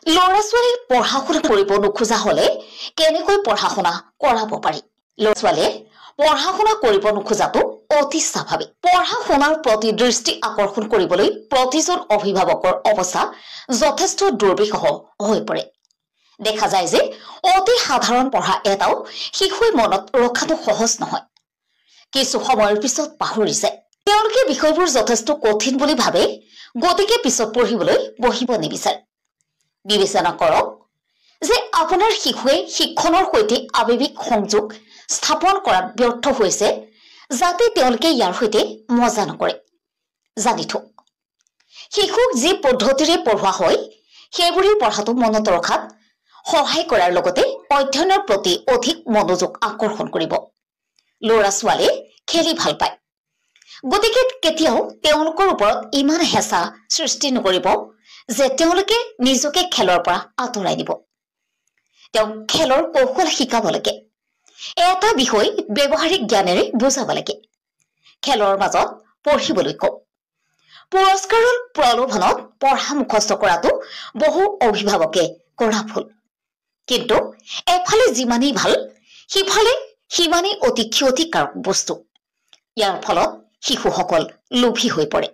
ল'ৰা ছোৱালী পঢ়া শুনা কৰিব নোখোজা হলে কেনেকৈ পঢ়া শুনা কৰাব পাৰি ল'ৰা ছোৱালীয়ে পঢ়া শুনা কৰিব নোখোজাটো অতি স্বাভাৱিক পঢ়া শুনাৰ প্ৰতি দৃষ্টি আকৰ্ষণ কৰিবলৈ প্ৰতিজন অভিভাৱকৰ অৱস্থা যথেষ্ট দুৰ্বিষহ হৈ পৰে দেখা যায় যে অতি সাধাৰণ পঢ়া এটাও শিশুৰ মনত ৰখাটো সহজ নহয় কিছু সময়ৰ পিছত পাহৰি যায় তেওঁলোকে বিষয়বোৰ যথেষ্ট কঠিন বুলি ভাবে গতিকে পিছত পঢ়িবলৈ বহিব নিবিচাৰে বিবেচনা কৰক যে আপোনাৰ শিশুৱে শিক্ষণৰ সৈতে আৱেগিক সংযোগ স্থাপন কৰাত ব্যৰ্থ হৈছে যাতে তেওঁলোকে ইয়াৰ সৈতে মজা নকৰে জানি থওক শিশুক যি পদ্ধতিৰে পঢ়োৱা হয় সেইবোৰৰ পঢ়াটো মনত ৰখাত সহায় কৰাৰ লগতে অধ্যয়নৰ প্ৰতি অধিক মনোযোগ আকৰ্ষণ কৰিব ল'ৰা ছোৱালীয়ে খেলি ভাল পায় গতিকে কেতিয়াও তেওঁলোকৰ ওপৰত ইমান হেঁচা সৃষ্টি নকৰিব যে তেওঁলোকে নিজকে খেলৰ পৰা আঁতৰাই দিব তেওঁ খেলৰ কৌশল শিকাব লাগে এটা বিষয় ব্যৱহাৰিক জ্ঞানেৰে বুজাব লাগে খেলৰ মাজত পঢ়িবলৈ কওক পুৰস্কাৰৰ প্ৰলোভনত পঢ়া মুখস্থ কৰাটো বহু অভিভাৱকে কৰা ভুল কিন্তু এফালে যিমানেই ভাল সিফালে সিমানেই অতি ক্ষতিকাৰক বস্তু ইয়াৰ ফলত শিশুসকল লোভী হৈ পৰে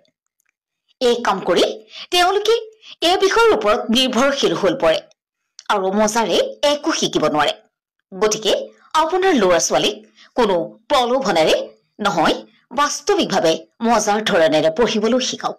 এই কাম কৰি তেওঁলোকে এই বিষয়ৰ ওপৰত নিৰ্ভৰশীল হৈ পৰে আৰু মজাৰে একো শিকিব নোৱাৰে গতিকে আপোনাৰ ল'ৰা ছোৱালীক কোনো প্ৰলোভনেৰে নহয় বাস্তৱিকভাৱে মজাৰ ধৰণেৰে পঢ়িবলৈ শিকাওক